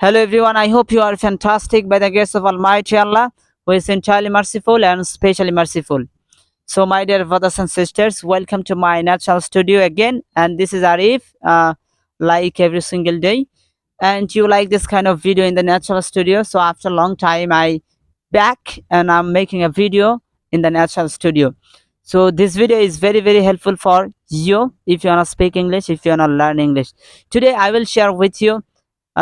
Hello everyone, I hope you are fantastic by the grace of Almighty Allah, who is entirely merciful and specially merciful. So my dear brothers and sisters, welcome to my natural studio again, and this is Arif, like every single day. And you like this kind of video in the natural studio, so after a long time I back and I'm making a video in the natural studio. So this video is very helpful for you if you wanna speak English, if you wanna learn English. Today I will share with you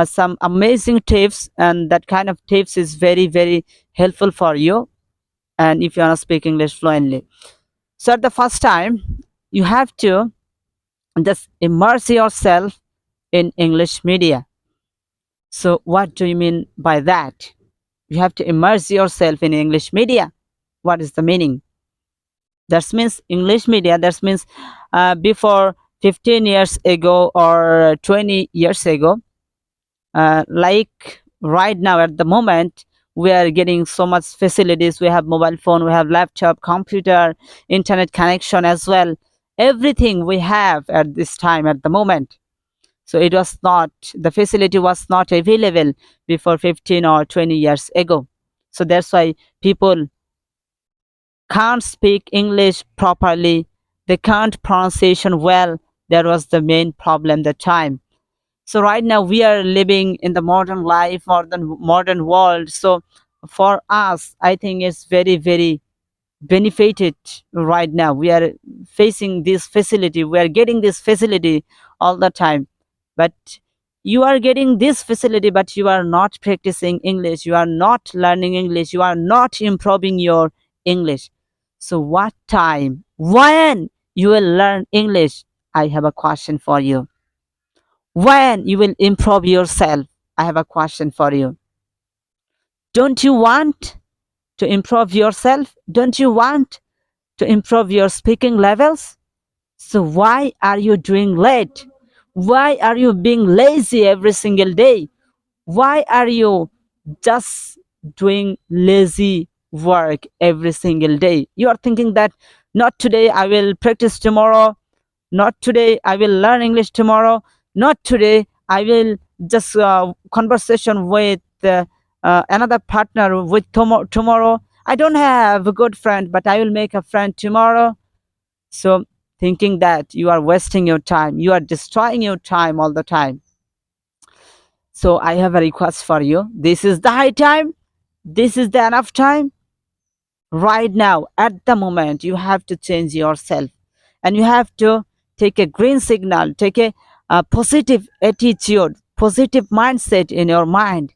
some amazing tips, and that kind of tips is very helpful for you and if you want to speak English fluently. So at the first time you have to just immerse yourself in English media. So what do you mean by that? You have to immerse yourself in English media. What is the meaning? That means English media, that means before 15 years ago or 20 years ago, like right now at the moment we are getting so much facilities. We have mobile phone, we have laptop, computer, internet connection as well. Everything we have at this time at the moment. So it was not, the facility was not available before 15 or 20 years ago. So that's why people can't speak English properly, they can't pronunciation well. That was the main problem that time. So right now we are living in the modern life, modern world. So for us, I think it's very benefited. Right now we are facing this facility, we are getting this facility all the time. But you are getting this facility, but you are not practicing English, you are not learning English, you are not improving your English. So what time, when you will learn English? I have a question for you. When you will improve yourself? I have a question for you. Don't you want to improve yourself? Don't you want to improve your speaking levels? So why are you doing late? Why are you being lazy every single day? Why are you just doing lazy work every single day? You are thinking that not today, I will practice tomorrow. Not today, I will learn English tomorrow. Not today, I will just conversation with another partner with tomorrow. I don't have a good friend, but I will make a friend tomorrow. So thinking that you are wasting your time, you are destroying your time all the time. So I have a request for you. This is the high time. This is the enough time. Right now, at the moment, you have to change yourself, and you have to take a green signal, take a positive attitude, positive mindset in your mind,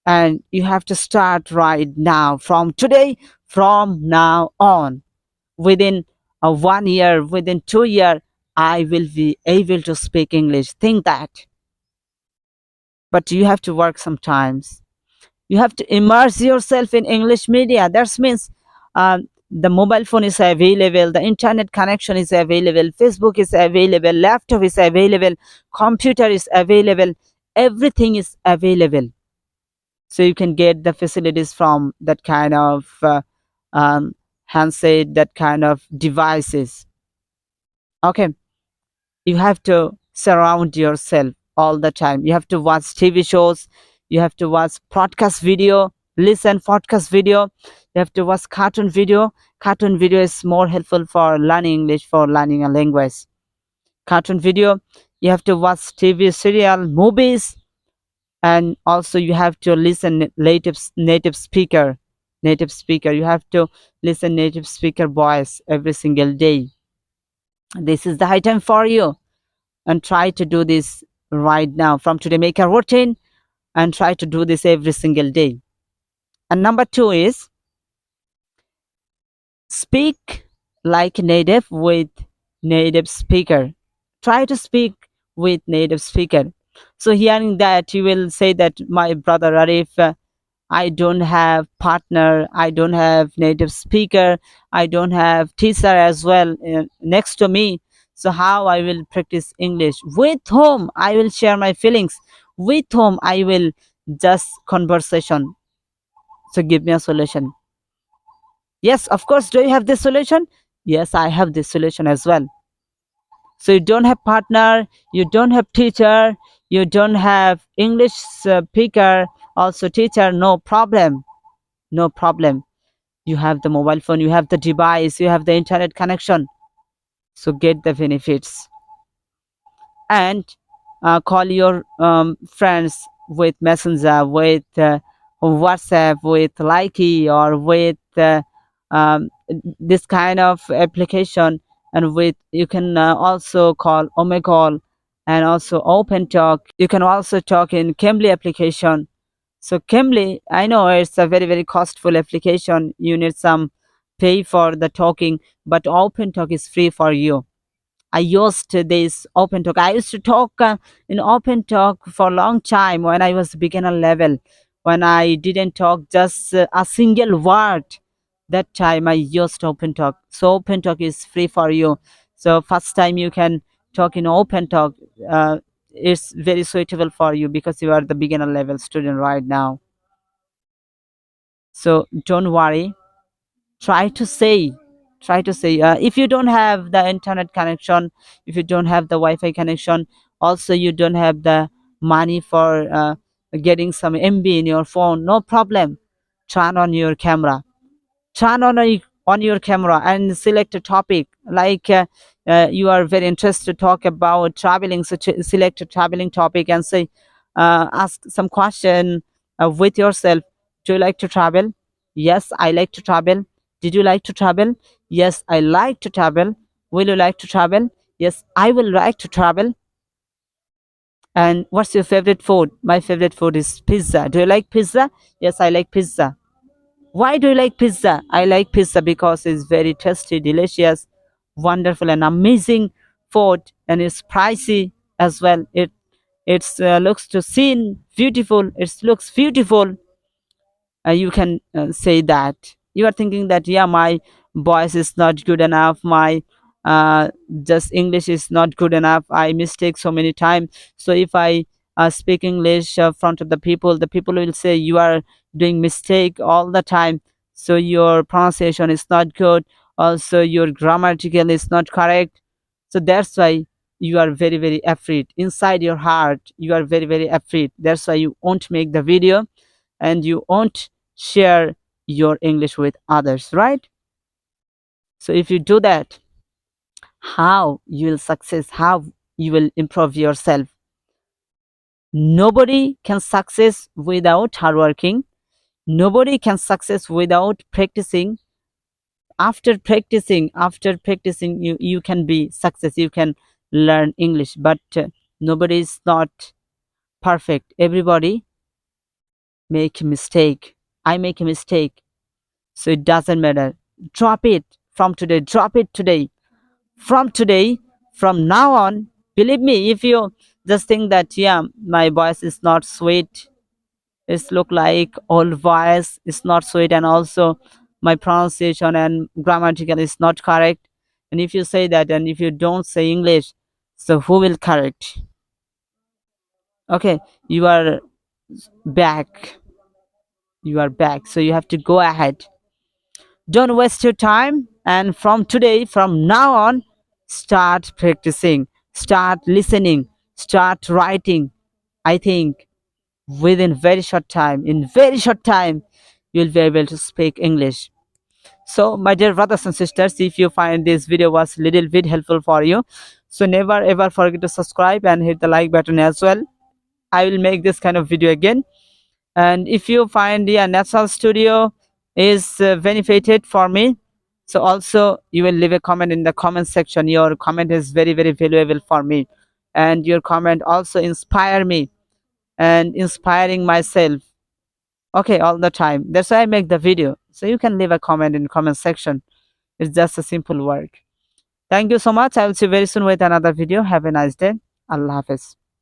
and you have to start right now, from today, from now on. Within 1 year, within 2 years, I will be able to speak English. Think that. But you have to work sometimes. You have to immerse yourself in English media. That means the mobile phone is available, the internet connection is available, Facebook is available, laptop is available, computer is available, everything is available. So you can get the facilities from that kind of handset, that kind of devices. Okay, you have to surround yourself all the time. You have to watch TV shows, you have to watch podcast video, listen podcast video, you have to watch cartoon video. Cartoon video is more helpful for learning English, for learning a language. Cartoon video, you have to watch TV serial, movies, and also you have to listen native speaker. You have to listen native speaker voice every single day. This is the high time for you, and try to do this right now. From today, make a routine and try to do this every single day. And number 2 is speak like native with native speaker. Try to speak with native speaker. So hearing that, you will say that, my brother Arif, I don't have partner, I don't have native speaker, I don't have teacher as well next to me. So how I will practice English? With whom I will share my feelings? With whom I will just conversation? So give me a solution. Yes, of course. Do you have this solution? Yes, I have this solution as well. So you don't have partner, you don't have teacher, You don't have English speaker, also teacher, no problem. No problem. You have the mobile phone, you have the device, you have the internet connection. So get the benefits. And call your friends with Messenger, with WhatsApp, with Likey, or with um, this kind of application. And with you can also call Omegle and also Open Talk. You can also talk in Cambly application. So Cambly, I know it's a very very costful application. You need some pay for the talking, but Open Talk is free for you. I used this Open Talk. I used to talk in Open Talk for a long time when I was beginner level, when I didn't talk just a single word. That time I used Open Talk. So Open Talk is free for you. So first time you can talk in Open Talk. It's very suitable for you because you are the beginner level student right now. So don't worry. Try to say if you don't have the internet connection, if you don't have the Wi-Fi connection, also you don't have the money for getting some MB in your phone, no problem. Turn on your camera, turn on your camera and select a topic like you are very interested to talk about traveling, so select a traveling topic and say ask some question with yourself. Do you like to travel? Yes, I like to travel. Did you like to travel? Yes, I like to travel. Will you like to travel? Yes, I will like to travel. And what's your favorite food? My favorite food is pizza. Do you like pizza? Yes, I like pizza. Why do you like pizza? I like pizza because it's very tasty, delicious, wonderful, and amazing food, and it's pricey as well. It looks to seen beautiful. It looks beautiful. You can say that you are thinking that yeah, my voice is not good enough, my just English is not good enough, I mistake so many times. So if I speak English front of the people will say you are doing mistake all the time, so your pronunciation is not good, also your grammatical is not correct. So that's why you are very very afraid inside your heart, you are very very afraid. That's why you won't make the video and you won't share your English with others, right? So if you do that, how you will success, how you will improve yourself? Nobody can success without hard working. Nobody can success without practicing. After practicing, you can be success, you can learn English. But nobody is not perfect. Everybody make a mistake. I make a mistake. So it doesn't matter. Drop it from today. Drop it today. From today, from now on, believe me, if you just think that, yeah, my voice is not sweet, it's look like old voice, it's not sweet, and also my pronunciation and grammatical is not correct. And if you say that, and if you don't say English, so who will correct? Okay, you are back. You are back. So you have to go ahead. Don't waste your time. And from today, from now on, start practicing, start listening, start writing. I think within very short time, in very short time, you'll be able to speak English. So my dear brothers and sisters, if you find this video was little bit helpful for you, so never ever forget to subscribe and hit the like button as well. I will make this kind of video again. And if you find the Natural Studio is benefited for me, so also you will leave a comment in the comment section. Your comment is very very valuable for me, and your comment also inspire me and inspiring myself, okay, all the time. That's why I make the video. So you can leave a comment in comment section. It's just a simple work. Thank you so much. I will see you very soon with another video. Have a nice day. Allah Hafiz.